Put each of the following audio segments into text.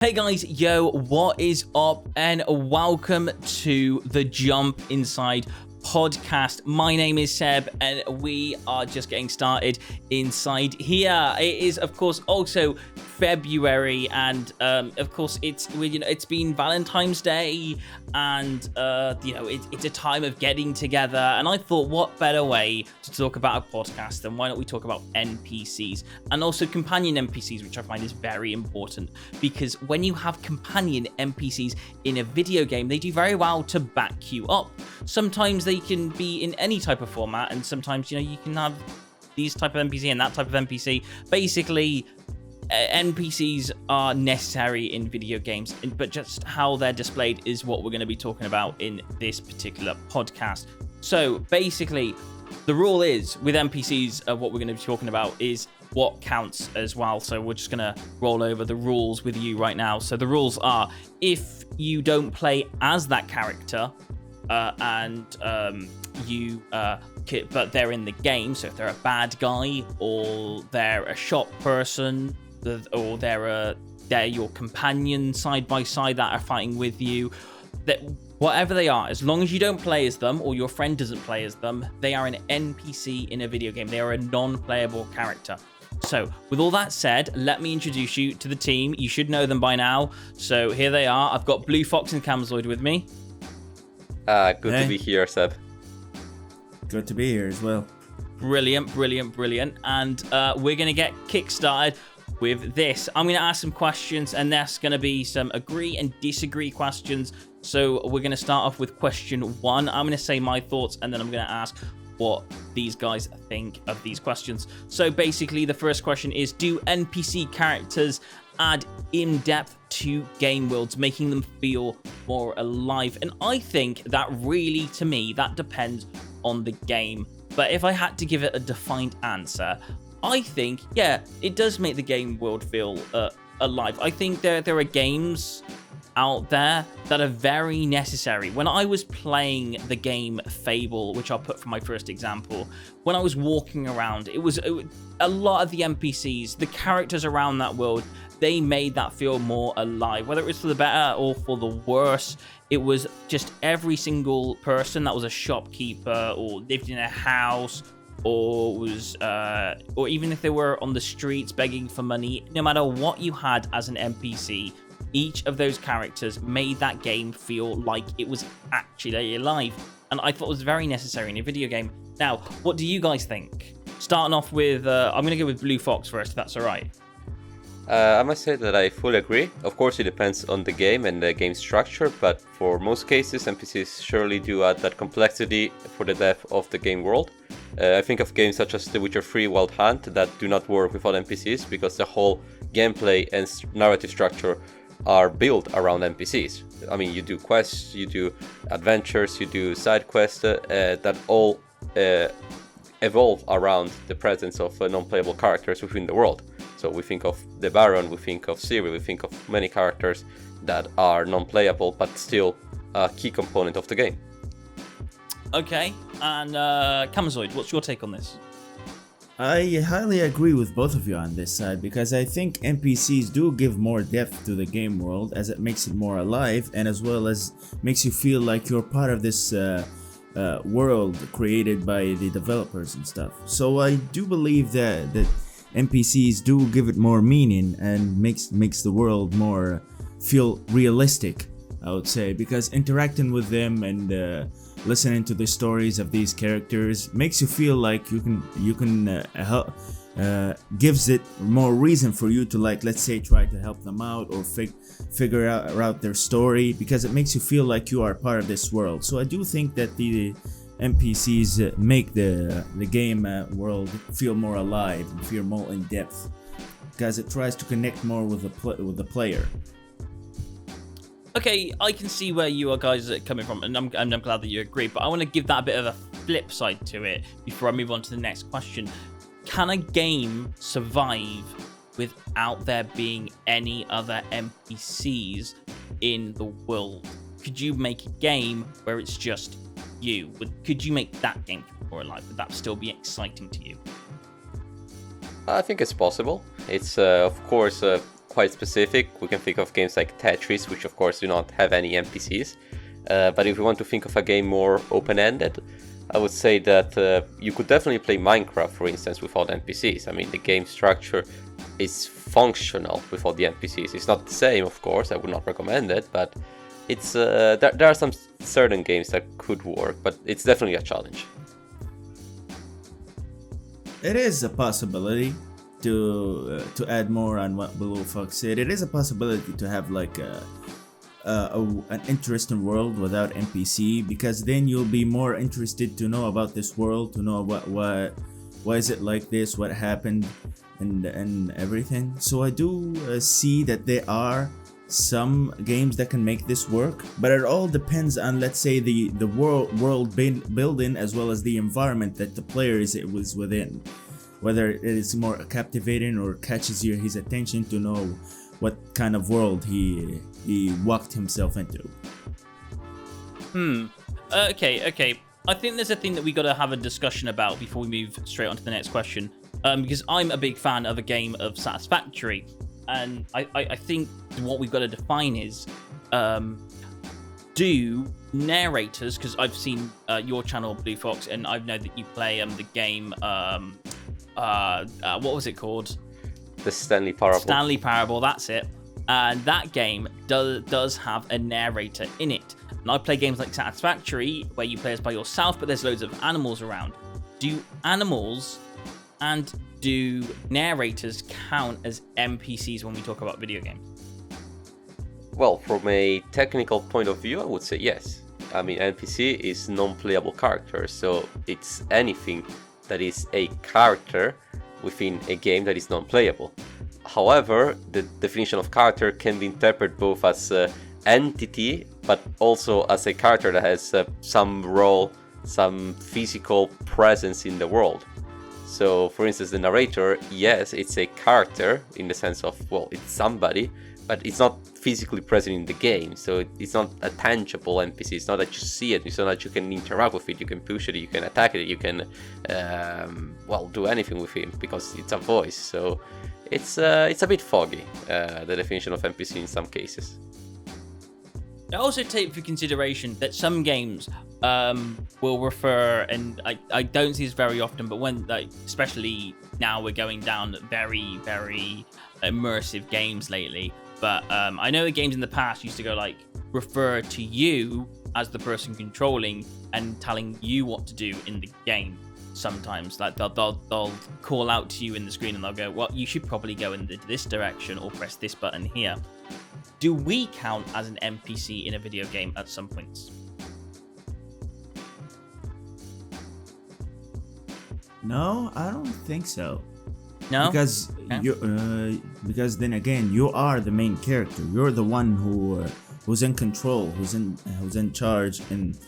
Hey guys, yo, what is up? And welcome to the Jump Inside podcast. My name is Seb and we are just getting started inside here. It is of course also February and of course it's been Valentine's Day and it's a time of getting together, and I thought what better way to talk about a podcast than why don't we talk about NPCs and also companion NPCs, which I find is very important, because when you have companion NPCs in a video game, they do very well to back you up. Sometimes they can be in any type of format, and sometimes you can have these type of NPC and that type of NPC. Basically, NPCs are necessary in video games, but just how they're displayed is what we're going to be talking about in this particular podcast. So basically, the rule is with NPCs, what we're going to be talking about is what counts as well. So we're just going to roll over the rules with you right now. So the rules are, if you don't play as that character, but they're in the game, so if they're a bad guy or they're a shop person or they're your companion side by side that are fighting with you, that whatever they are, as long as you don't play as them or your friend doesn't play as them, they are an NPC in a video game. They are a non-playable character. So with all that said, let me introduce you to the team. You should know them by now. So here they are. I've got Blue Fox and Camzoid with me. Good to be here, Seb. Good to be here as well. Brilliant. And we're going to get kickstarted with this. I'm going to ask some questions, and there's going to be some agree and disagree questions. So we're going to start off with question 1. I'm going to say my thoughts, and then I'm going to ask what these guys think of these questions. So basically, the first question is, do NPC characters add in-depth to game worlds, making them feel more alive? And I think that really, to me, that depends on the game. But if I had to give it a defined answer, I think, yeah, it does make the game world feel alive. I think there are games out there that are very necessary. When I was playing the game Fable, which I'll put for my first example, when I was walking around, it was a lot of the NPCs, the characters around that world, they made that feel more alive, whether it was for the better or for the worse. It was just every single person that was a shopkeeper or lived in a house or was or even if they were on the streets begging for money, no matter what you had as an NPC, each of those characters made that game feel like it was actually alive. And I thought it was very necessary in a video game. Now, what do you guys think? Starting off with, I'm going to go with Blue Fox first, if that's all right. I must say that I fully agree. Of course, it depends on the game and the game structure, but for most cases, NPCs surely do add that complexity for the depth of the game world. I think of games such as The Witcher 3 Wild Hunt that do not work without NPCs because the whole gameplay and narrative structure are built around NPCs. I mean, you do quests, you do adventures, you do side quests that all evolve around the presence of non-playable characters within the world. So we think of the Baron, we think of Ciri, we think of many characters that are non-playable but still a key component of the game. Okay, and Camzoid, what's your take on this? I highly agree with both of you on this side, because I think NPCs do give more depth to the game world, as it makes it more alive and as well as makes you feel like you're part of this world created by the developers and stuff. So I do believe that NPCs do give it more meaning and makes the world more feel realistic, I would say, because interacting with them and listening to the stories of these characters makes you feel like you can help, gives it more reason for you to, like, let's say, try to help them out or figure out their story, because it makes you feel like you are part of this world. So I do think that the NPCs make the game world feel more alive and feel more in depth, because it tries to connect more with the player. Okay, I can see where you guys are coming from, and I'm glad that you agree, but I want to give that a bit of a flip side to it before I move on to the next question. Can a game survive without there being any other NPCs in the world? Could you make a game where it's just you? Could you make that game more alive? Would that still be exciting to you? I think it's possible. It's of course quite specific, we can think of games like Tetris, which of course do not have any NPCs. But if we want to think of a game more open-ended, I would say that you could definitely play Minecraft, for instance, without NPCs. I mean, the game structure is functional without the NPCs. It's not the same, of course, I would not recommend it, but it's there are some certain games that could work, but it's definitely a challenge. It is a possibility to add more on what Blue Fox said. It is a possibility to have like an interesting world without NPC, because then you'll be more interested to know about this world, to know why is it like this, what happened, and everything. So I do see that there are some games that can make this work, but it all depends on, let's say, the world building as well as the environment that the player was within, whether it is more captivating or catches his attention to know what kind of world he walked himself into. Okay. I think there's a thing that we got to have a discussion about before we move straight on to the next question, because I'm a big fan of a game of Satisfactory, and I think what we've got to define is, do narrators, because I've seen your channel, Blue Fox, and I know that you play the game, what was it called? The Stanley Parable. Stanley Parable, that's it. And that game does have a narrator in it. And I play games like Satisfactory, where you play as by yourself, but there's loads of animals around. Do animals and do narrators count as NPCs when we talk about video games? Well, from a technical point of view, I would say yes. I mean, NPC is non-playable character, so it's anything that is a character within a game that is non-playable. However, the definition of character can be interpreted both as an entity, but also as a character that has some role, some physical presence in the world. So, for instance, the narrator, yes, it's a character in the sense of, well, it's somebody, but it's not physically present in the game, so it's not a tangible NPC. It's not that you see it, it's not that you can interact with it, you can push it, you can attack it, you can do anything with him, because it's a voice. So it's a bit foggy, the definition of NPC in some cases. I also take into consideration that some games will refer, and I don't see this very often, but when, like, especially now we're going down very, very immersive games lately. But I know the games in the past used to go like refer to you as the person controlling and telling you what to do in the game. Sometimes, like they'll call out to you in the screen and they'll go, "Well, you should probably go in this direction or press this button here." Do we count as an NPC in a video game at some points? No, I don't think so. No, because because then again, you are the main character. You're the one who's in control, who's in charge, and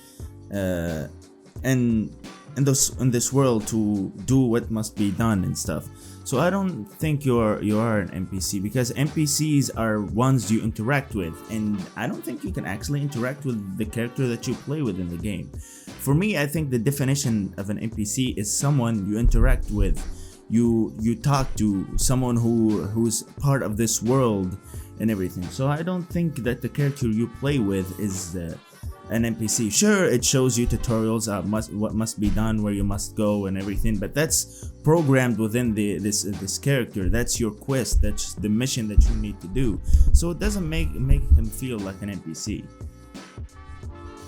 in this world to do what must be done and stuff. So I don't think you are an NPC, because NPCs are ones you interact with, and I don't think you can actually interact with the character that you play with in the game. For me, I think the definition of an NPC is someone you interact with. You talk to someone who's part of this world and everything. So I don't think that the character you play with is an NPC. Sure, it shows you tutorials, what must be done, where you must go and everything, but that's programmed within this character. That's your quest, that's the mission that you need to do. So it doesn't make him feel like an NPC.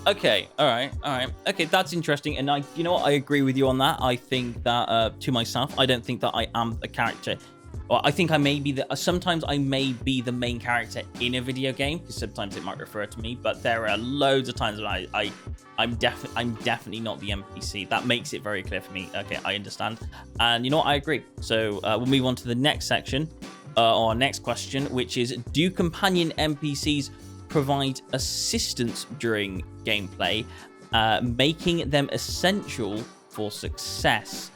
Okay, all right. Okay, that's interesting, and you know what? I agree with you on that. I think that to myself, I don't think that I am a character. Or I think I may be sometimes I may be the main character in a video game, because sometimes it might refer to me. But there are loads of times when I'm definitely not the NPC. That makes it very clear for me. Okay, I understand, and you know what? I agree. So we'll move on to the next section, or next question, which is: do companion NPCs provide assistance during gameplay, making them essential for success?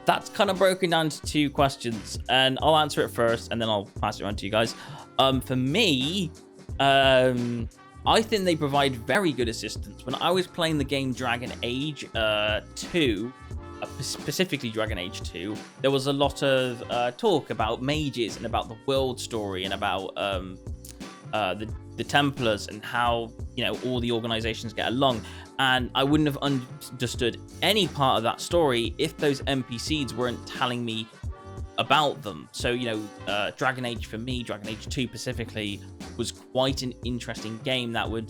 That's kind of broken down to two questions, and I'll answer it first and then I'll pass it on to you guys. For me, I think they provide very good assistance. When I was playing the game Dragon Age 2, specifically Dragon Age 2, there was a lot of talk about mages and about the world story and about the Templars and how, you know, all the organizations get along. And I wouldn't have understood any part of that story if those NPCs weren't telling me about them. So, you know, Dragon Age for me, Dragon Age 2 specifically, was quite an interesting game that would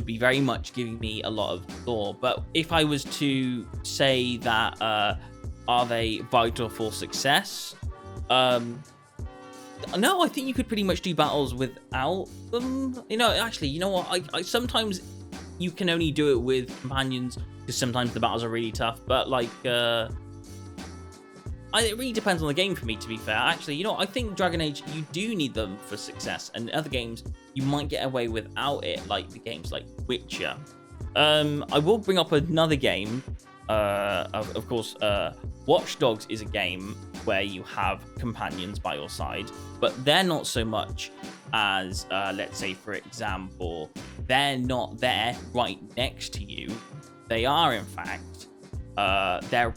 be very much giving me a lot of lore. But if I was to say that, are they vital for success? No, I think you could pretty much do battles without them. You know, actually, you know what? I sometimes you can only do it with companions because sometimes the battles are really tough. But like, it really depends on the game for me, to be fair. Actually, you know, I think Dragon Age, you do need them for success, and other games you might get away without it, like the games like Witcher. I will bring up another game. Of course, Watch Dogs is a game where you have companions by your side, but they're not so much as, let's say, for example, they're not there right next to you. They are, in fact, they're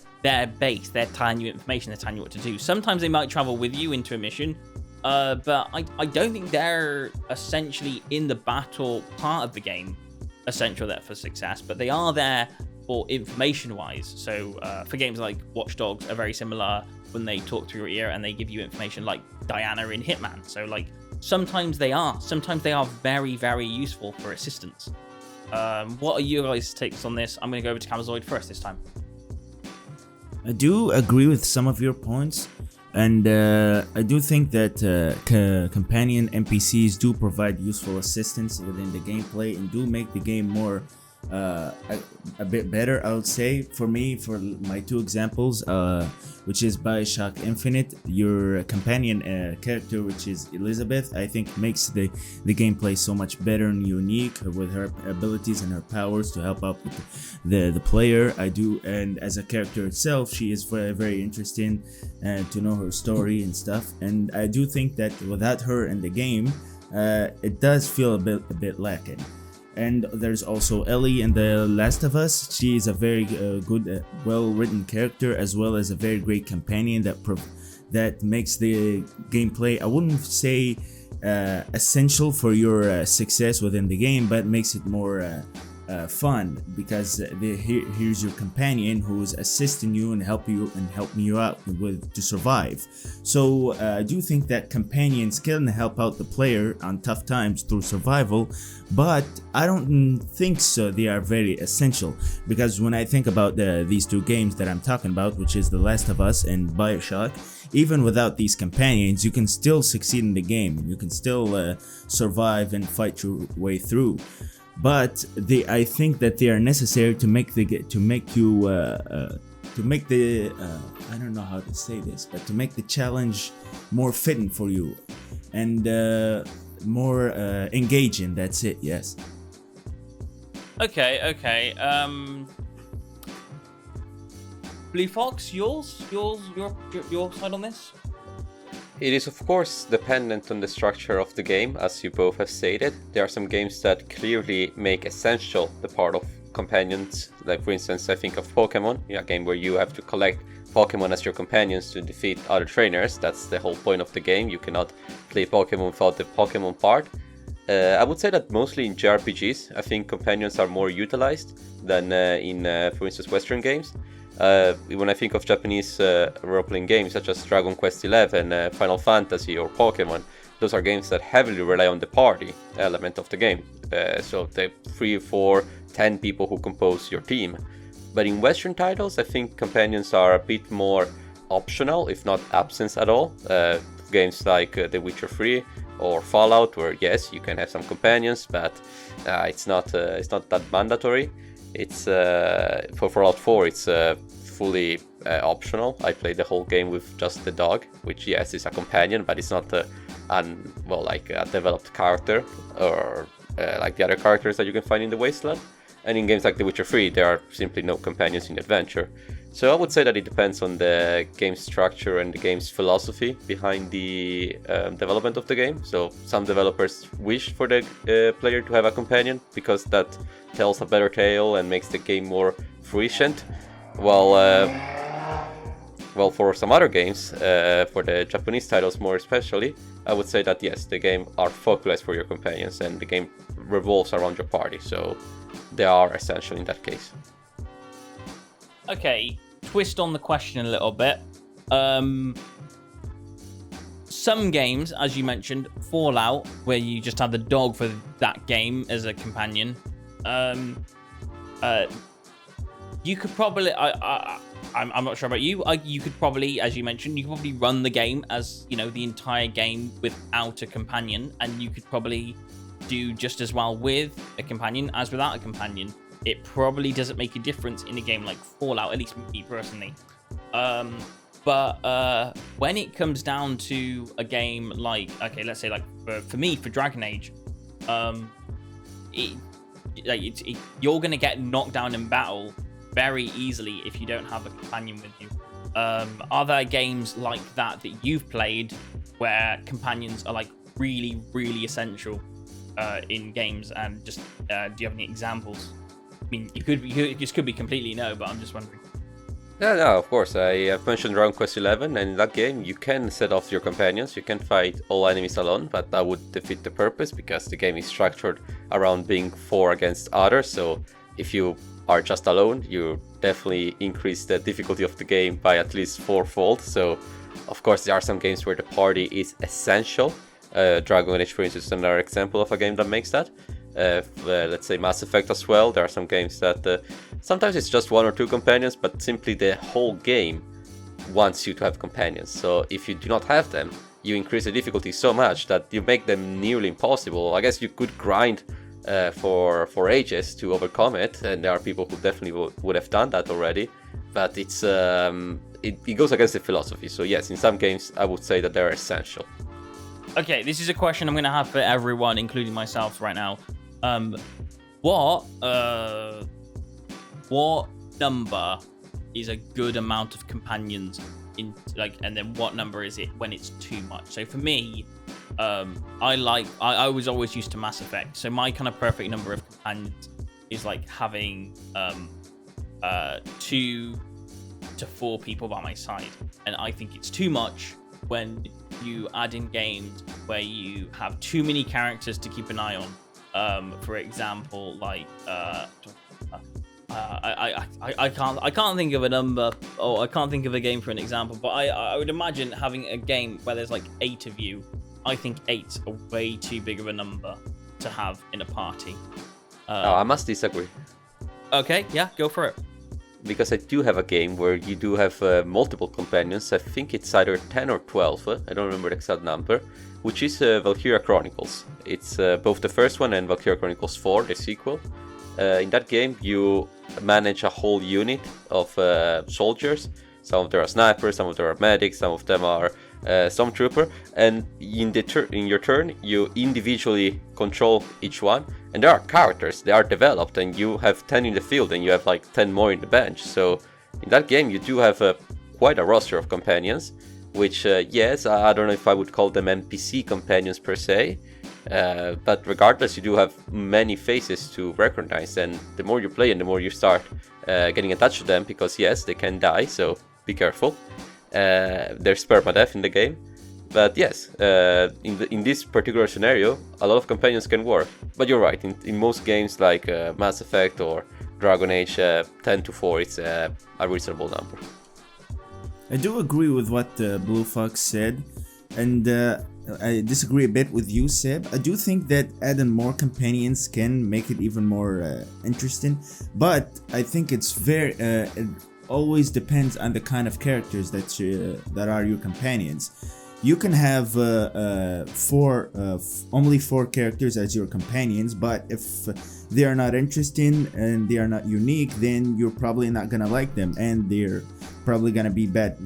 base. They're telling you information. They're telling you what to do. Sometimes they might travel with you into a mission, but I don't think they're essentially in the battle part of the game essential there for success, but they are there for information-wise. So for games like Watch Dogs are very similar when they talk through your ear and they give you information, like Diana in Hitman. So like sometimes they are very, very useful for assistance. What are you guys' takes on this? I'm going to go over to Camazoid first this time. I do agree with some of your points, and I do think that companion NPCs do provide useful assistance within the gameplay and do make the game more a bit better, I would say. For me, for my two examples, which is BioShock Infinite, your companion character, which is Elizabeth, I think makes the gameplay so much better and unique with her abilities and her powers to help out with the player. I do, and as a character itself, she is very, very interesting to know her story and stuff. And I do think that without her in the game, it does feel a bit lacking. And there's also Ellie in The Last of Us. She is a very good, well-written character, as well as a very great companion that makes the gameplay, I wouldn't say essential for your success within the game, but makes it more fun, because here's your companion who's assisting you and helping you out to survive. So I do think that companions can help out the player on tough times through survival, but I don't think so they are very essential, because when I think about these two games that I'm talking about, which is The Last of Us and BioShock, even without these companions you can still succeed in the game. You can still survive and fight your way through. But I think that they are necessary to make the I don't know how to say this, but to make the challenge more fitting for you and more engaging. That's it. Yes. Okay. Blue Fox, your side on this? It is of course dependent on the structure of the game, as you both have stated. There are some games that clearly make essential the part of companions, like for instance I think of Pokemon, a game where you have to collect Pokemon as your companions to defeat other trainers. That's the whole point of the game. You cannot play Pokemon without the Pokemon part. I would say that mostly in JRPGs, I think companions are more utilized than in, for instance, Western games. When I think of Japanese role-playing games such as Dragon Quest XI, Final Fantasy or Pokemon, those are games that heavily rely on the party element of the game. So the 3, 4, 10 people who compose your team. But in Western titles, I think companions are a bit more optional, if not absent at all. Games like The Witcher 3 or Fallout, where yes, you can have some companions, but it's not that mandatory. It's for Fallout 4, it's fully optional. I played the whole game with just the dog, which yes is a companion, but it's not like a developed character or like the other characters that you can find in the Wasteland. And in games like The Witcher 3, there are simply no companions in adventure. So I would say that it depends on the game's structure and the game's philosophy behind the development of the game. So some developers wish for the player to have a companion because that tells a better tale and makes the game more efficient. Well, for some other games, for the Japanese titles more especially, I would say that yes, the game are focused for your companions and the game revolves around your party, so they are essential in that case. Okay, twist on the question a little bit. Some games, as you mentioned, Fallout, where you just have the dog for that game as a companion. You could probably, I'm not sure about you. You could probably, as you mentioned, you could probably run the game as, you know, the entire game without a companion, and you could probably do just as well with a companion as without a companion. It probably doesn't make a difference in a game like Fallout, at least me personally. But when it comes down to a game like, okay, let's say like for me, for Dragon Age, you're gonna get knocked down in battle very easily if you don't have a companion with you. Are there games like that you've played where companions are like really, really essential in games? And just do you have any examples? I mean, this could be completely no, but I'm just wondering. Yeah, no, of course. I have mentioned Dragon Quest XI, and in that game you can set off your companions, you can fight all enemies alone, but that would defeat the purpose because the game is structured around being 4 against others, so if you are just alone, you definitely increase the difficulty of the game by at least 4-fold, so of course there are some games where the party is essential. Dragon Age, for instance, is another example of a game that makes that. Let's say Mass Effect as well. There are some games that sometimes it's just 1 or 2 companions, but simply the whole game wants you to have companions. So if you do not have them, you increase the difficulty so much that you make them nearly impossible. I guess you could grind for ages to overcome it, and there are people who definitely would have done that already. But it's it goes against the philosophy. So yes, in some games I would say that they're essential. Okay, this is a question I'm going to have for everyone, including myself right now. What number is a good amount of companions in, like, and then what number is it when it's too much? So for me, I was always used to Mass Effect, so my kind of perfect number of companions is like having 2 to 4 people by my side, and I think it's too much when you add in games where you have too many characters to keep an eye on. For example, like I can't think of a number, or I can't think of a game for an example, but I would imagine having a game where there's like 8 of you. I think 8 are way too big of a number to have in a party. I must disagree. Okay, yeah, go for it. Because I do have a game where you do have multiple companions. I think it's either 10 or 12, I don't remember the exact number, which is Valkyria Chronicles. It's both the first one and Valkyria Chronicles 4, the sequel. In that game you manage a whole unit of soldiers. Some of them are snipers, some of them are medics, some of them are stormtrooper, and in your turn you individually control each one, and there are characters, they are developed, and you have 10 in the field and you have like 10 more in the bench. So in that game you do have quite a roster of companions, which yes, I don't know if I would call them NPC companions per se, but regardless you do have many faces to recognize, and the more you play and the more you start getting attached to them, because yes, they can die, so be careful. There's permadeath in the game, but yes, in this particular scenario a lot of companions can work. But you're right, in most games like Mass Effect or Dragon Age, 10 to 4 it's a reasonable number. I do agree with what Blue Fox said, and I disagree a bit with you, Seb. I do think that adding more companions can make it even more interesting, but I think it's very it always depends on the kind of characters that are your companions. You can have only 4 characters as your companions, but if they are not interesting and they are not unique, then you're probably not gonna like them, and they're probably gonna be bad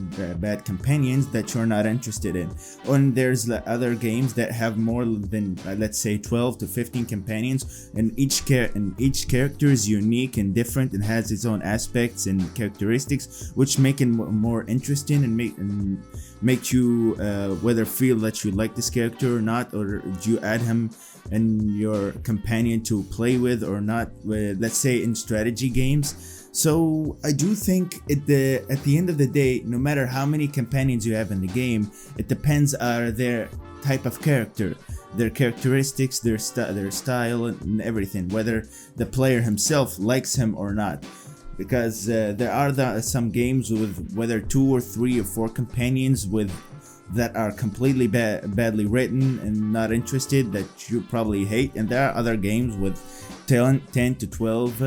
companions that you're not interested in. And there's other games that have more than let's say 12 to 15 companions, and each character is unique and different and has its own aspects and characteristics, which make it more interesting and make you whether feel that you like this character or not, or do you add him and your companion to play with or not. Let's say in strategy games, So I do think at the end of the day, no matter how many companions you have in the game, it depends on their type of character, their characteristics, their style, and everything, whether the player himself likes him or not. Because there are some games with whether 2 or 3 or 4 companions that are completely badly written and not interested, that you probably hate, and there are other games with 10 to 12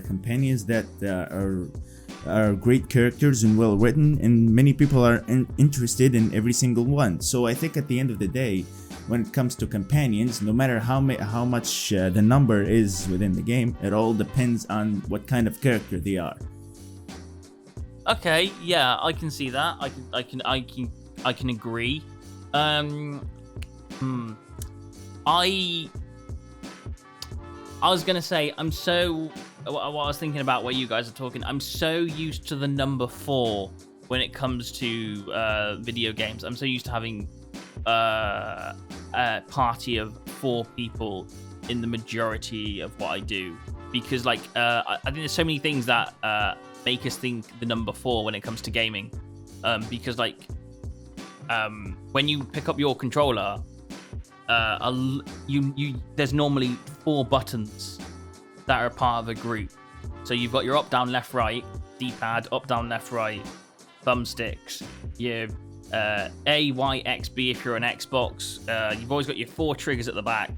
companions that are great characters and well written, and many people are interested in every single one. So I think at the end of the day, when it comes to companions, no matter how much the number is within the game, it all depends on what kind of character they are. Okay, yeah, I can see that. I can agree. I was gonna say, what I was thinking about where you guys are talking, I'm so used to the number 4 when it comes to video games. I'm so used to having a party of 4 people in the majority of what I do, because like I think there's so many things that make us think the number 4 when it comes to gaming, because like when you pick up your controller, there's normally 4 buttons that are part of a group. So you've got your up, down, left, right, D-pad, up, down, left, right, thumbsticks, your A, Y, X, B if you're an Xbox. You've always got your 4 triggers at the back.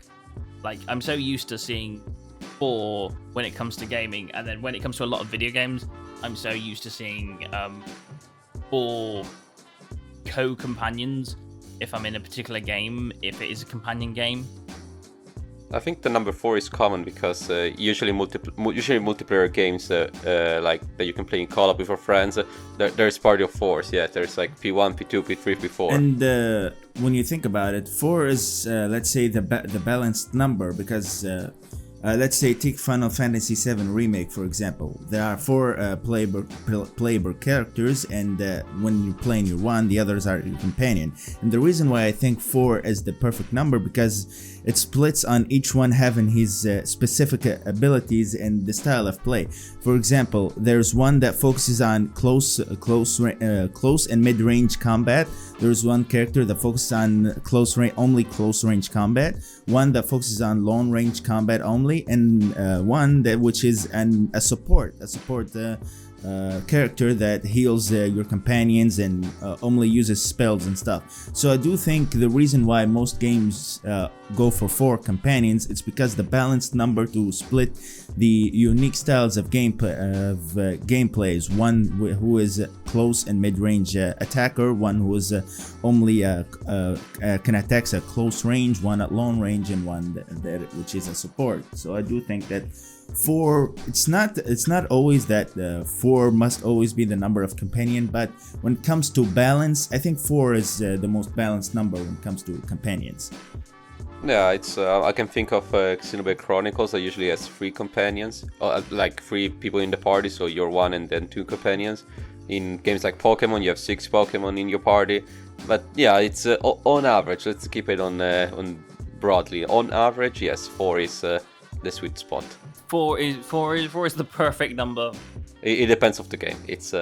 Like, I'm so used to seeing 4 when it comes to gaming, and then when it comes to a lot of video games, I'm so used to seeing 4 co-companions if I'm in a particular game, if it is a companion game. I think the number 4 is common because usually multiplayer games like that you can play in co-op with your friends, there's party of 4s. Yeah, there's like P1, P2, P3, P4. And when you think about it, 4 is let's say the balanced number, because let's say take Final Fantasy VII Remake for example. There are 4 playable characters, and when you're playing your one, the others are your companion. And the reason why I think 4 is the perfect number, because it splits on each one having his specific abilities and the style of play. For example, there's one that focuses on close and mid-range combat. There's one character that focuses on close range combat. One that focuses on long range combat only, and one that which is a support character that heals your companions and only uses spells and stuff. So I do think the reason why most games go for 4 companions, it's because the balanced number to split the unique styles of gameplays. One who is a close and mid-range attacker, one who is only can attack at close range, one at long range, and one that which is a support. So I do think that 4, it's not always that 4 must always be the number of companion, but when it comes to balance, I think 4 is the most balanced number when it comes to companions. Yeah, it's I can think of Xenoblade Chronicles that usually has 3 companions, like 3 people in the party, so you're 1 and then 2 companions. In games like Pokemon, you have 6 Pokemon in your party. But yeah, it's on average. Let's keep it on broadly. On average, yes, 4 is the sweet spot. 4 is the perfect number. It depends on the game. It's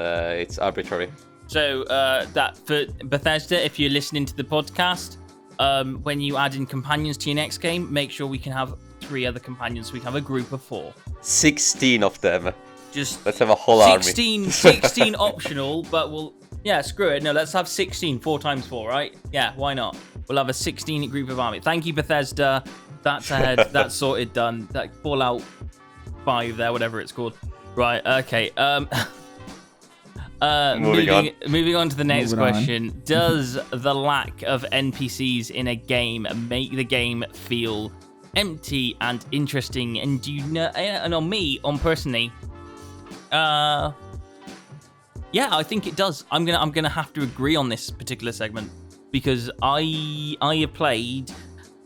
arbitrary. So that for Bethesda, if you're listening to the podcast, when you add in companions to your next game, make sure we can have 3 other companions. So we can have a group of 4. 16 of them. Just let's have a whole army. 16 optional, but screw it. No, let's have 16. 4 times 4, right? Yeah, why not? We'll have a 16 group of army. Thank you, Bethesda. That's ahead. That's sorted. Done. That Fallout 5 there, whatever it's called. Right. Okay. Moving on to the next question. Does the lack of NPCs in a game make the game feel empty and interesting? And do you know? And on personally, yeah, I think it does. I'm gonna have to agree on this particular segment because I have played.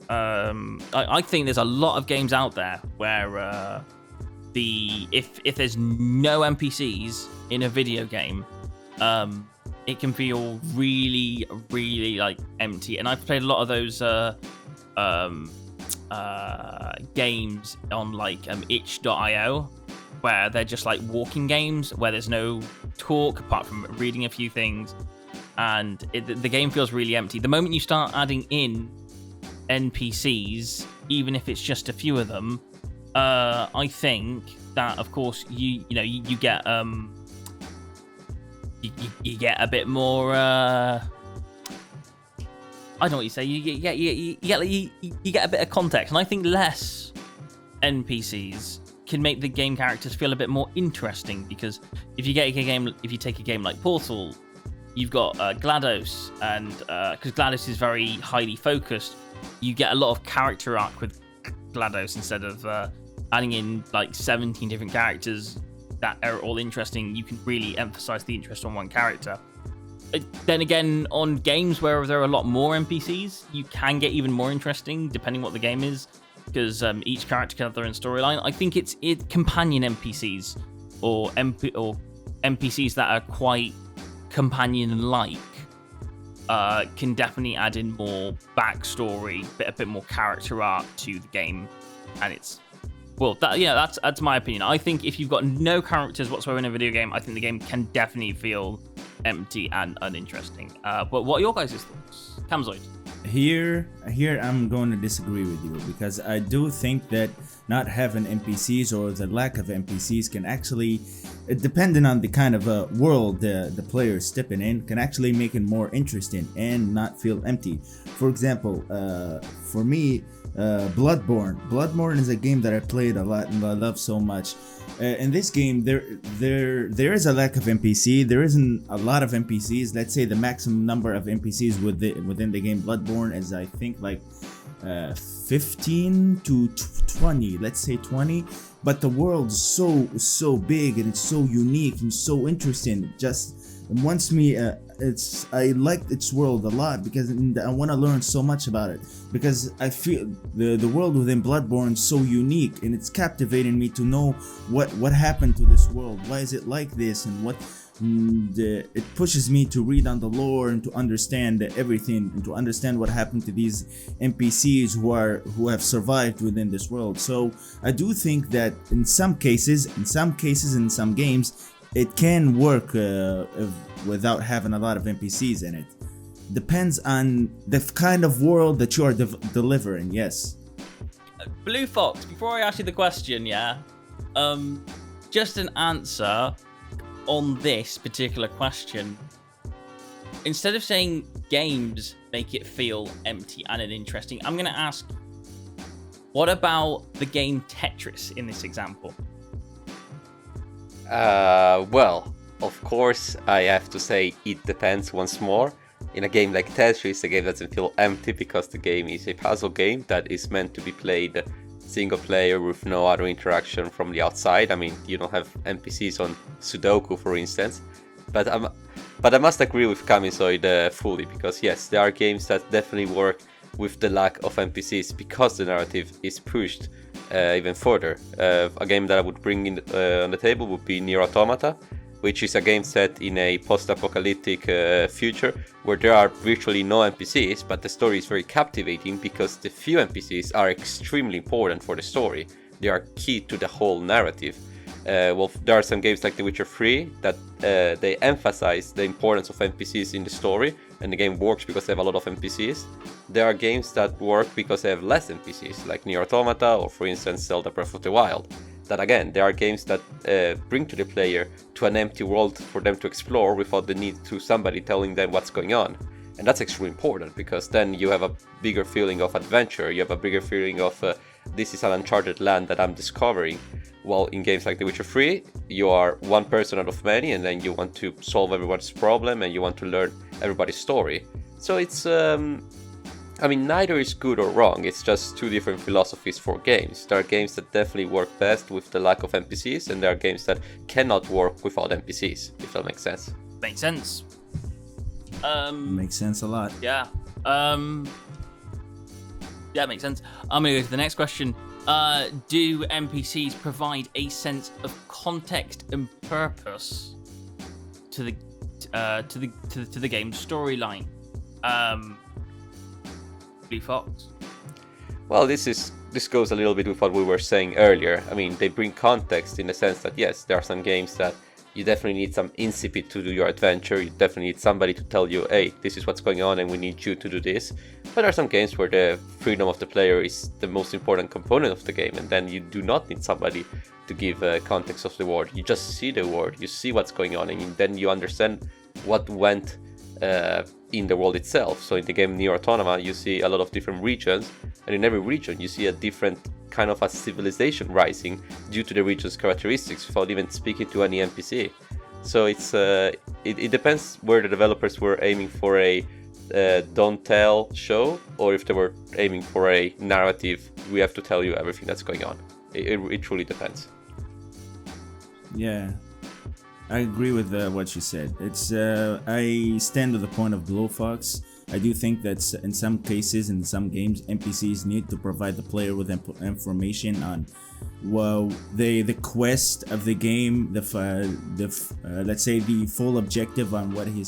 I think there's a lot of games out there where if there's no NPCs in a video game, it can feel really, really like empty. And I've played a lot of those games on like itch.io where they're just like walking games where there's no talk apart from reading a few things, and the game feels really empty. The moment you start adding in NPCs, even if it's just a few of them, I think that of course you get you get a bit more. I don't know what you say. You get a bit of context, and I think less NPCs can make the game characters feel a bit more interesting. Because if you take a game like Portal, you've got GLaDOS, and because GLaDOS is very highly focused, you get a lot of character arc with GLaDOS instead of adding in like 17 different characters that are all interesting. You can really emphasize the interest on one character. Then again, on games where there are a lot more NPCs, you can get even more interesting depending what the game is, because each character can have their own storyline. I think it's companion NPCs or NPCs that are quite companion-like can definitely add in more backstory, a bit more character arc to the game, and it's that's my opinion. I think if you've got no characters whatsoever in a video game, I think the game can definitely feel empty and uninteresting. But what are your guys' thoughts? Camzoid? Here I'm going to disagree with you, because I do think that not having NPCs or the lack of NPCs can actually, depending on the kind of world the player is stepping in, can actually make it more interesting and not feel empty. For example, for me, Bloodborne is a game that I played a lot and I love so much. In this game, there is a lack of NPC. There isn't a lot of NPCs. Let's say the maximum number of NPCs within the game Bloodborne is, I think, like 15 to 20. Let's say 20. But the world is so big, and it's so unique and so interesting. It just wants me. I like its world a lot, because I want to learn so much about it, because I feel the world within Bloodborne is so unique, and it's captivating me to know what happened to this world. Why is it like this? And it pushes me to read on the lore and to understand everything, and to understand what happened to these NPCs who have survived within this world. So I do think that in some cases, in some games, it can work without having a lot of NPCs in it. Depends on the kind of world that you are delivering. Yes. Blue Fox, before I ask you the question, just an answer on this particular question. Instead of saying games make it feel empty and uninteresting, I'm going to ask, what about the game Tetris in this example? Well, of course, I have to say it depends once more. In a game like Tetris, the game doesn't feel empty because the game is a puzzle game that is meant to be played single player with no other interaction from the outside. I mean, you don't have NPCs on Sudoku, for instance. But I must agree with Kamizoid fully, because yes, there are games that definitely work with the lack of NPCs because the narrative is pushed even further. A game that I would bring in on the table would be Nier Automata, which is a game set in a post-apocalyptic future where there are virtually no NPCs, but the story is very captivating because the few NPCs are extremely important for the story. They are key to the whole narrative. Well, there are some games like The Witcher 3 that they emphasize the importance of NPCs in the story, and the game works because they have a lot of NPCs. There are games that work because they have less NPCs, like Nier Automata or, for instance, Zelda Breath of the Wild. That again, there are games that bring to the player to an empty world for them to explore without the need to somebody telling them what's going on. And that's extremely important, because then you have a bigger feeling of adventure, you have a bigger feeling of this is an uncharted land that I'm discovering. While in games like The Witcher 3, you are one person out of many, and then you want to solve everyone's problem and you want to learn everybody's story. So it's I mean, neither is good or wrong, it's just two different philosophies for games. There are games that definitely work best with the lack of NPCs, and there are games that cannot work without NPCs, if that makes sense. Makes sense. Makes sense a lot. Yeah. Yeah, makes sense. I'm gonna go to the next question. Do NPCs provide a sense of context and purpose to the game's storyline? Blue Fox. Well, this is this goes a little bit with what we were saying earlier. I mean, they bring context in the sense that, yes, there are some games that you definitely need some incipit to do your adventure. You definitely need somebody to tell you, hey, this is what's going on and we need you to do this. But there are some games where the freedom of the player is the most important component of the game, and then you do not need somebody to give context of the world. You just see the world, you see what's going on, and then you understand what went in the world itself. So in the game Nier Automata, you see a lot of different regions, and in every region you see a different kind of a civilization rising due to the region's characteristics without even speaking to any NPC. So it depends where the developers were aiming for a don't tell show, or if they were aiming for a narrative, we have to tell you everything that's going on. It truly depends. Yeah, I agree with what you said. It's I stand to the point of Blue Fox. I do think that in some cases, in some games, NPCs need to provide the player with information on, well, the quest of the game, let's say the full objective on what he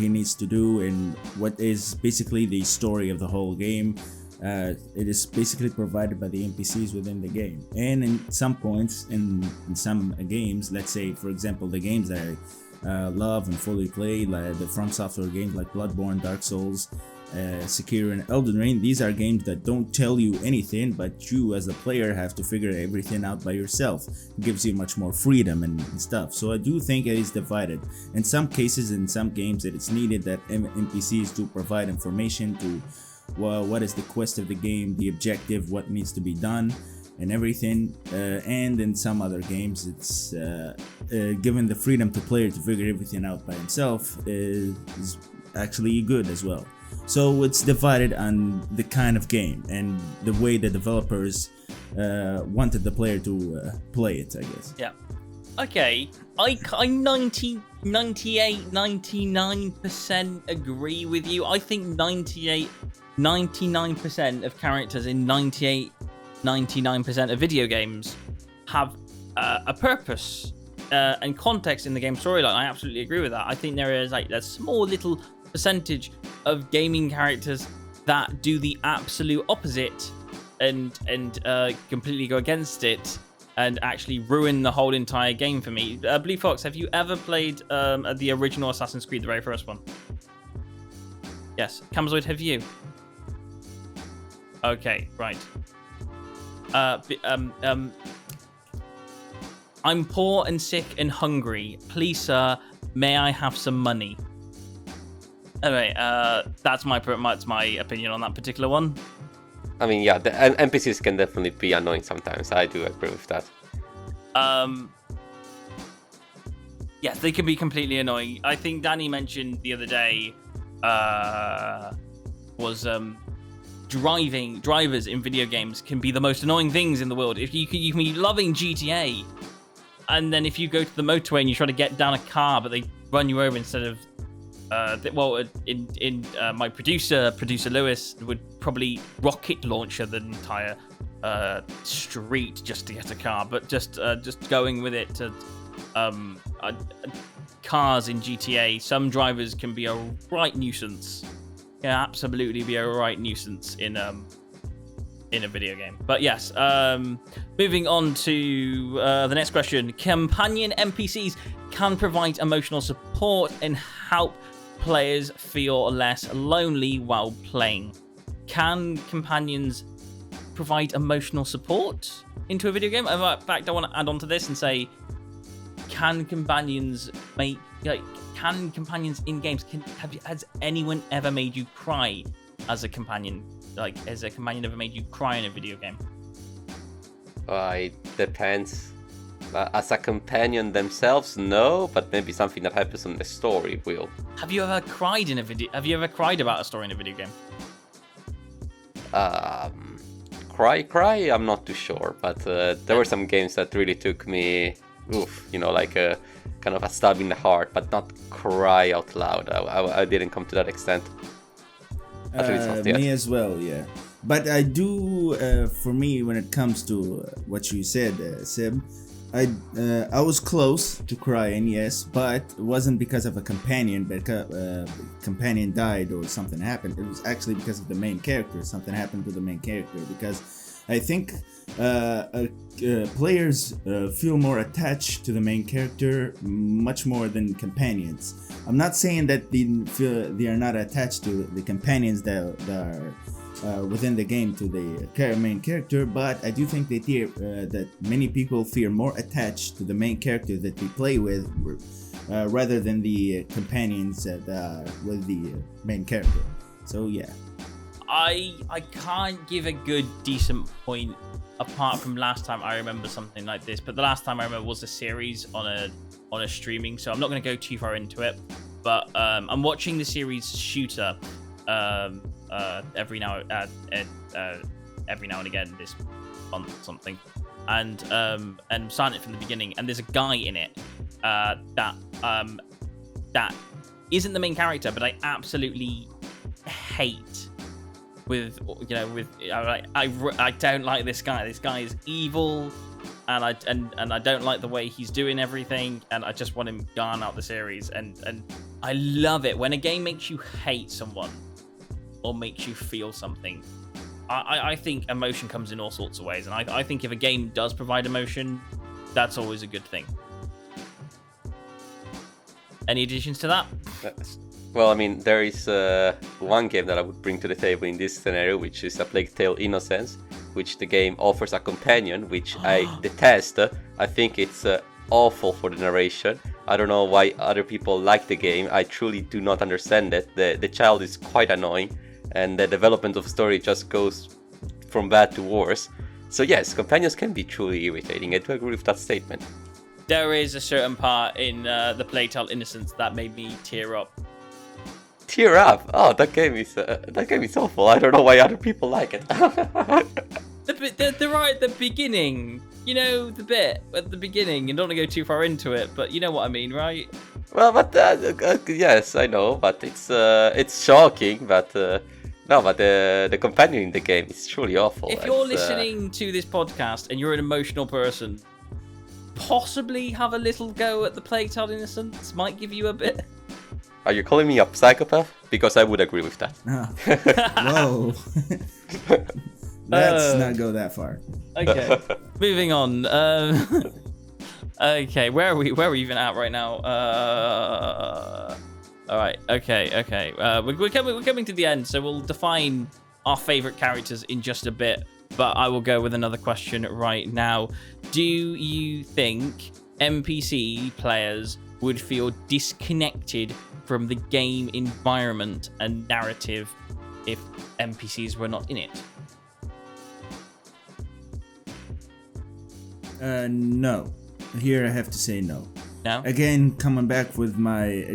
needs to do, and what is basically the story of the whole game. It is basically provided by the NPCs within the game. And in some points, in some games, let's say, for example, the games that I love and fully play, like the From Software games like Bloodborne, Dark Souls, Sekiro, and Elden Ring, these are games that don't tell you anything, but you as a player have to figure everything out by yourself. It gives you much more freedom and stuff. So I do think it is divided. In some cases, in some games, it is needed that NPCs do provide information to, well, what is the quest of the game, the objective, what needs to be done, and everything. And in some other games, it's given the freedom to player to figure everything out by himself is actually good as well. So it's divided on the kind of game and the way the developers wanted the player to play it, I guess. Yeah. Okay. I 99% agree with you. I think 99% of characters in 99% of video games have a purpose and context in the game storyline. I absolutely agree with that. I think there is like a small little percentage of gaming characters that do the absolute opposite and completely go against it and actually ruin the whole entire game for me. Blue Fox, have you ever played the original Assassin's Creed, the very first one? Yes. Camzoid, have you? Okay, right. I'm poor and sick and hungry. Please, sir, may I have some money? Anyway, that's my opinion on that particular one. I mean, yeah, the NPCs can definitely be annoying sometimes. I do agree with that. Yes, they can be completely annoying. I think Danny mentioned the other day was drivers in video games can be the most annoying things in the world. If you can be loving GTA, and then if you go to the motorway and you try to get down a car, but they run you over instead of my producer Lewis would probably rocket launcher the entire street just to get a car, but just going with it to cars in GTA, some drivers can be a right nuisance. Yeah, absolutely be a right nuisance in a video game. But yes, moving on to the next question. Companion NPCs can provide emotional support and help players feel less lonely while playing. Can companions provide emotional support into a video game? In fact, I want to add on to this and say, can companions in games? Has anyone ever made you cry as a companion? Like, has a companion ever made you cry in a video game? It depends. As a companion themselves, no, but maybe something that happens in the story will. Have you ever cried in a video? Have you ever cried about a story in a video game? Cry? I'm not too sure, but there were some games that really took me, like a kind of a stab in the heart, but not cry out loud. I didn't come to that extent. Me as well, yeah. But I do, for me, when it comes to what you said, Seb, I was close to crying, yes, but it wasn't because of a companion, companion died or something happened. It was actually because of the main character. Something happened to the main character, because I think players feel more attached to the main character much more than companions. I'm not saying that they are not attached to the companions that are within the game to the main character, but I do think that many people feel more attached to the main character that they play with rather than the companions that with the main character. So yeah. I can't give a good decent point apart from last time I remember something like this, but the last time I remember was a series on a streaming, so I'm not going to go too far into it. But I'm watching the series Shooter every now and again this month or something, and starting it from the beginning. And there's a guy in it that isn't the main character, but I absolutely hate. I don't like this guy. This guy is evil, and I don't like the way he's doing everything, and I just want him gone out the series. And I love it when a game makes you hate someone or makes you feel something. I think emotion comes in all sorts of ways, and I think if a game does provide emotion, that's always a good thing. Any additions to that? Well, I mean, there is one game that I would bring to the table in this scenario, which is A Plague Tale: Innocence, which the game offers a companion, which I detest. I think it's awful for the narration. I don't know why other people like the game. I truly do not understand it. The child is quite annoying, and the development of story just goes from bad to worse. So yes, companions can be truly irritating. I do agree with that statement. There is a certain part in The Plague Tale: Innocence that made me tear up. Tear up? Oh, that game is awful. I don't know why other people like it. The right at the beginning, you know, the bit at the beginning. You don't want to go too far into it, but you know what I mean, right? Well, but yes, I know, but it's shocking. But no, but the companion in the game is truly awful. If you're listening to this podcast and you're an emotional person, possibly have a little go at The Plague Tale: Innocence. Might give you a bit. Are you calling me a psychopath? Because I would agree with that. Whoa. Let's not go that far. Okay. Moving on. Okay, where are we even at right now? All right. Okay. We're coming to the end, so we'll define our favorite characters in just a bit. But I will go with another question right now. Do you think NPC players would feel disconnected from the game environment and narrative if NPCs were not in it? No. Here I have to say no. No? Again, coming back with my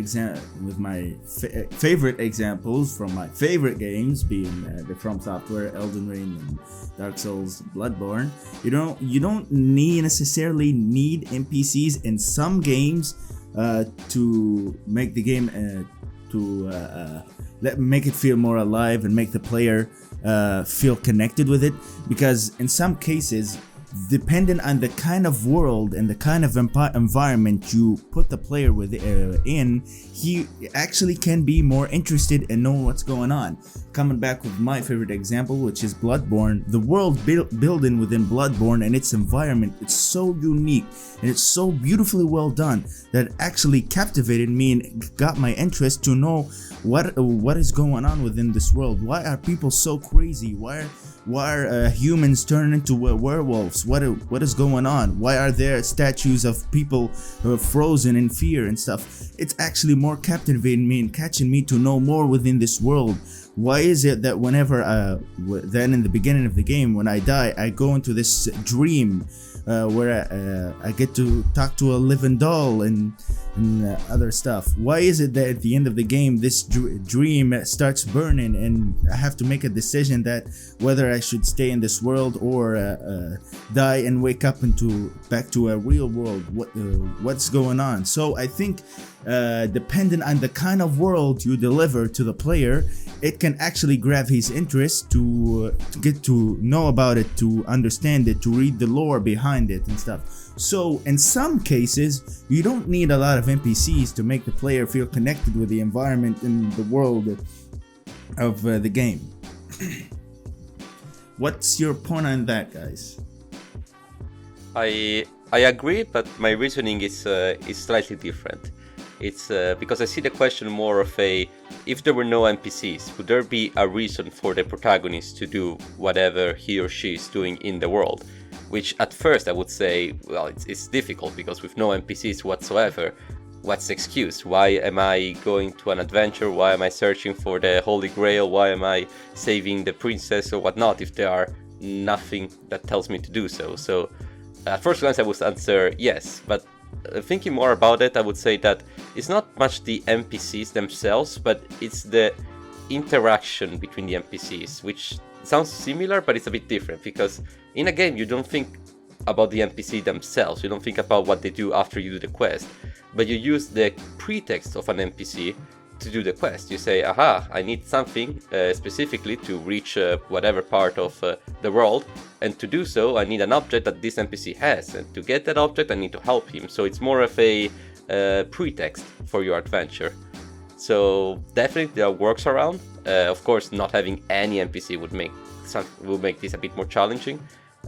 favorite examples from my favorite games, being the From Software, Elden Ring, and Dark Souls, Bloodborne. You don't necessarily need NPCs in some games to make the game make it feel more alive and make the player feel connected with it, because in some cases, depending on the kind of world and the kind of environment you put the player in, he actually can be more interested in knowing what's going on. Coming back with my favorite example, which is Bloodborne, the world building within Bloodborne and its environment, it's so unique and it's so beautifully well done that actually captivated me and got my interest to know what is going on within this world. Why are people so crazy? Why are humans turning into werewolves? What is going on? Why are there statues of people frozen in fear and stuff? It's actually more captivating me and catching me to know more within this world. Why is it that whenever then in the beginning of the game, when I die, I go into this dream where I get to talk to a living doll and other stuff? Why is it that at the end of the game this dream starts burning and I have to make a decision that whether I should stay in this world or die and wake up back to a real world? What's going on? So I think depending on the kind of world you deliver to the player, it can actually grab his interest to get to know about it, to understand it, to read the lore behind it and stuff. So in some cases, you don't need a lot of NPCs to make the player feel connected with the environment and the world of the game. What's your point on that, guys? I agree, but my reasoning is slightly different. It's because I see the question more of if there were no NPCs, would there be a reason for the protagonist to do whatever he or she is doing in the world? Which at first I would say, well, it's difficult, because with no NPCs whatsoever, what's the excuse? Why am I going to an adventure? Why am I searching for the Holy Grail? Why am I saving the princess or whatnot if there are nothing that tells me to do so? So at first glance I would answer yes, but thinking more about it, I would say that it's not much the NPCs themselves, but it's the interaction between the NPCs, which sounds similar, but it's a bit different, because in a game you don't think about the NPC themselves, you don't think about what they do after you do the quest, but you use the pretext of an NPC to do the quest. You say, aha, I need something specifically to reach whatever part of the world, and to do so I need an object that this NPC has, and to get that object I need to help him. So it's more of a pretext for your adventure. So definitely there are works around. Of course, not having any NPC would make this a bit more challenging,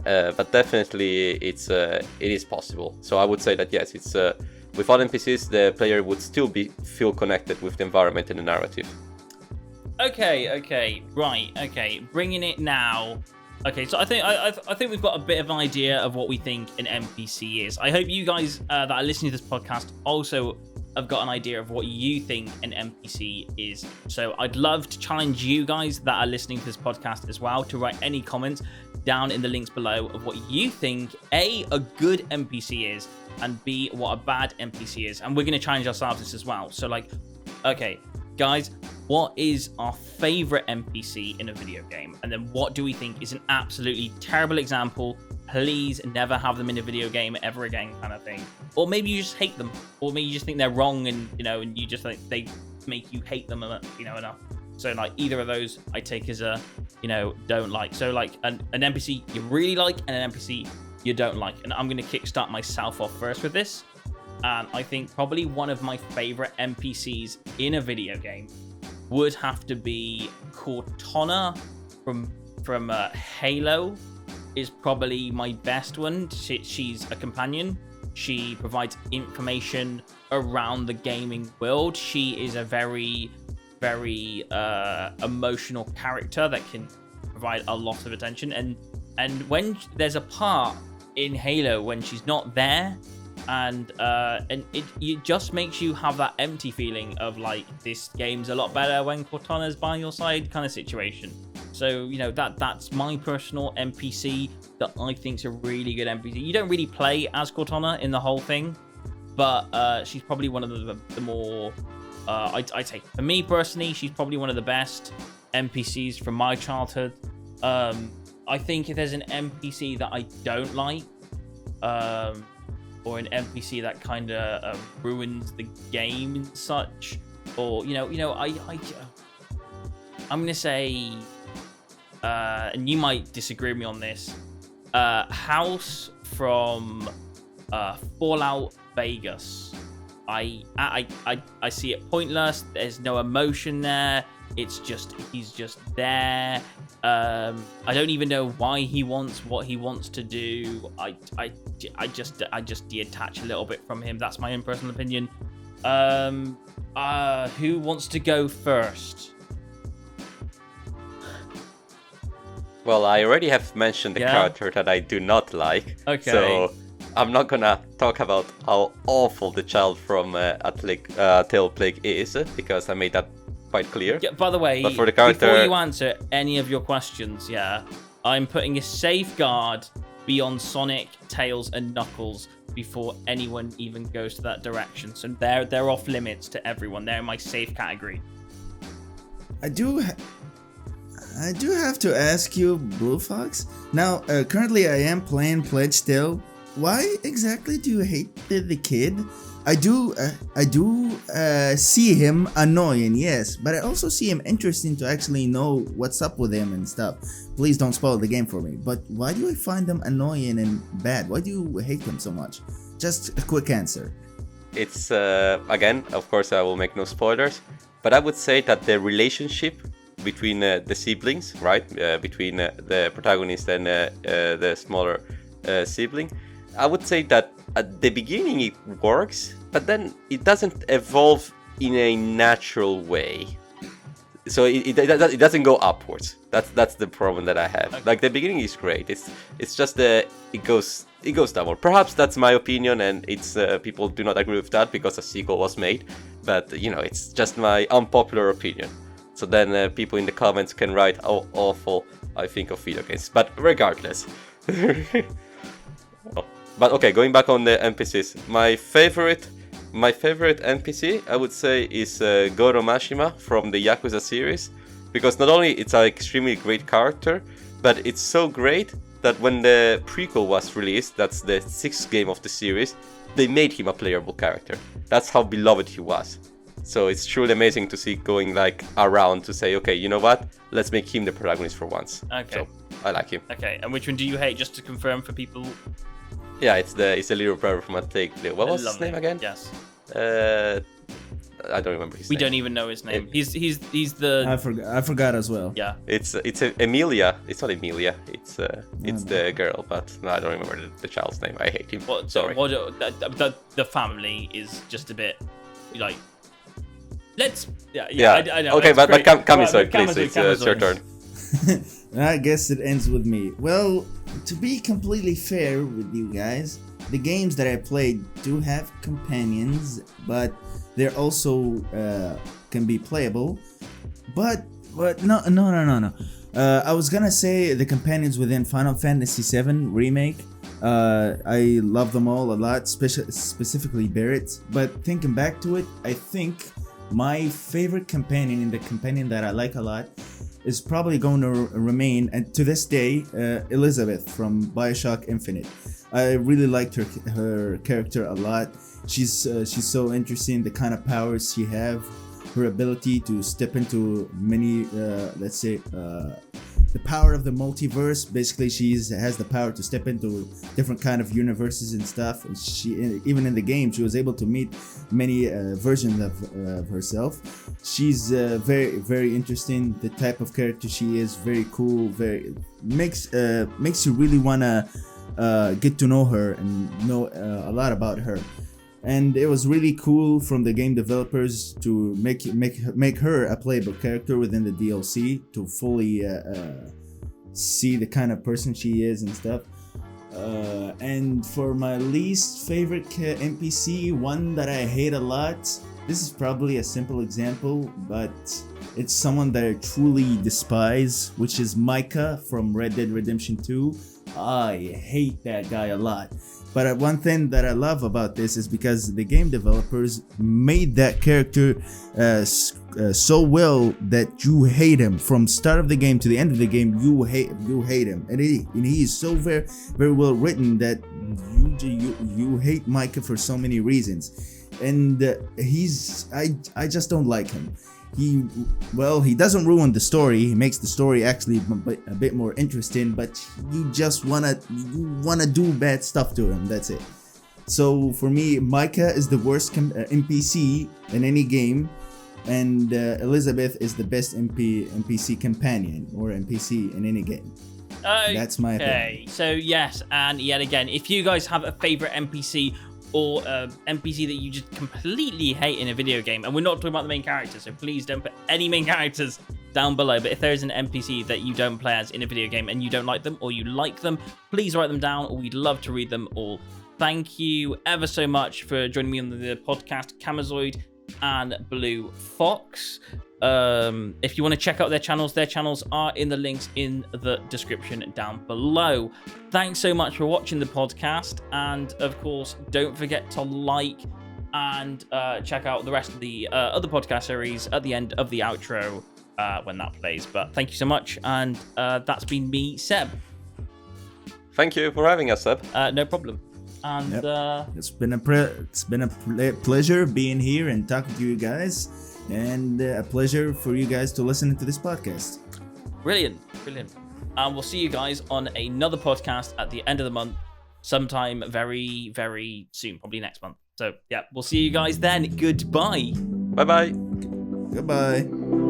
but definitely it is possible. So I would say that yes, it's without NPCs, the player would still feel connected with the environment and the narrative. Okay, right, bringing it now. Okay, so I think we've got a bit of an idea of what we think an NPC is. I hope you guys that are listening to this podcast also have got an idea of what you think an NPC is. So I'd love to challenge you guys that are listening to this podcast as well to write any comments down in the links below of what you think a good NPC is, and B, what a bad NPC is. And we're going to challenge ourselves this as well. So like, okay, guys, what is our favorite NPC in a video game? And then what do we think is an absolutely terrible example? Please never have them in a video game ever again, kind of thing. Or maybe you just hate them. Or maybe you just think they're wrong, and and you just think they make you hate them enough. So like either of those I take as a don't like. So like an NPC you really like and an NPC you don't like. And I'm going to kickstart myself off first with this. And I think probably one of my favorite NPCs in a video game would have to be Cortana from Halo. Is probably my best one. She's a companion. She provides information around the gaming world. She is a very, very emotional character that can provide a lot of attention. And when there's a part in Halo when she's not there, and it just makes you have that empty feeling of like, this game's a lot better when Cortana's by your side kind of situation. So that's my personal NPC that I think's a really good NPC. You don't really play as Cortana in the whole thing, but she's probably one of the more I'd say, for me personally, she's probably one of the best NPCs from my childhood. I think if there's an NPC that I don't like, or an NPC that kind of ruins the game and such, or I'm gonna say, and you might disagree with me on this, House from Fallout Vegas. I see it pointless. There's no emotion there. He's just there. I don't even know why he wants what he wants to do. I just detach a little bit from him. That's my own personal opinion. Who wants to go first? Well, I already have mentioned the character that I do not like. Okay. So I'm not gonna talk about how awful the child from Tail Plague is, because I made that quite clear. Yeah, by the way, but for the character, before you answer any of your questions, I'm putting a safeguard beyond Sonic, Tails, and Knuckles before anyone even goes to that direction. So they're off limits to everyone. They're in my safe category. I do have to ask you, Blue Fox. Now, currently I am playing Pledge still. Why exactly do you hate the kid? I do see him annoying, yes, but I also see him interesting to actually know what's up with him and stuff. Please don't spoil the game for me. But why do I find him annoying and bad? Why do you hate him so much? Just a quick answer. It's again, of course, I will make no spoilers, but I would say that the relationship between the siblings, right? Between the protagonist and the smaller sibling. I would say that at the beginning it works, but then it doesn't evolve in a natural way. So it doesn't go upwards. That's the problem that I have. Okay. Like the beginning is great. It's just it goes downward. Perhaps that's my opinion, and it's people do not agree with that because a sequel was made. But it's just my unpopular opinion. So then people in the comments can write how awful I think of video games. But regardless. But okay, going back on the NPCs, my favorite NPC I would say is Goro Mashima from the Yakuza series, because not only it's an extremely great character, but it's so great that when the prequel was released, that's the 6th game of the series, they made him a playable character. That's how beloved he was. So it's truly amazing to see going like around to say, okay, you know what? Let's make him the protagonist for once. Okay. So I like him. Okay, and which one do you hate? Just to confirm for people. Yeah, it's the little brother from a Take. What was his Lovely. name again? Yes. I don't remember his We name. don't even know his name. He's the. I forgot as well. Yeah. It's Emilia. It's not Emilia. It's the girl, but no, I don't remember the child's name. I hate him. Sorry. The family is just a bit like. Let's. Yeah. I know. Okay, but Kamisoy, Right, please. It's your turn. I guess it ends with me. Well, to be completely fair with you guys, the games that I played do have companions, but they're also can be playable. But no. I was gonna say the companions within Final Fantasy VII Remake. I love them all a lot, specifically Barret. But thinking back to it, I think my favorite companion and the companion that I like a lot is probably going to remain, and to this day, Elizabeth from Bioshock Infinite. I really liked her character a lot. She's so interesting, the kind of powers she have, her ability to step into many, let's say, the power of the multiverse. Basically, she has the power to step into different kind of universes and stuff. And she, even in the game, she was able to meet many versions of herself. She's very, very interesting. The type of character she is, very cool. Very makes you really wanna get to know her and know a lot about her. And it was really cool from the game developers to make her a playable character within the DLC to fully see the kind of person she is and stuff. And for my least favorite NPC, one that I hate a lot, this is probably a simple example, but it's someone that I truly despise, which is Micah from Red Dead Redemption 2. I hate that guy a lot. But one thing that I love about this is because the game developers made that character so well that you hate him from start of the game to the end of the game. You hate him, and he is so very, very well written that you hate Micah for so many reasons. And I just don't like him. He doesn't ruin the story. He makes the story actually a bit more interesting, but you just wanna do bad stuff to him. That's it. So for me, Micah is the worst NPC in any game, and Elizabeth is the best NPC companion or NPC in any game. That's my opinion. Okay, so yes, and yet again, if you guys have a favorite NPC or NPC that you just completely hate in a video game, and we're not talking about the main character, so please don't put any main characters down below, but if there is an NPC that you don't play as in a video game and you don't like them, or you like them, please write them down, or we'd love to read them all. Thank you ever so much for joining me on the podcast, Kamisoy and Blue Fox. If you want to check out their channels are in the links in the description down below. Thanks so much for watching the podcast, and of course don't forget to like and check out the rest of the other podcast series at the end of the outro when that plays. But thank you so much, and that's been me, Seb. Thank you for having us, Seb. No problem. And it's been a pleasure being here and talking to you guys. And a pleasure for you guys to listen to this podcast. Brilliant. And we'll see you guys on another podcast at the end of the month, sometime very, very soon, probably next month. So, yeah, we'll see you guys then. Goodbye. Bye-bye. Goodbye.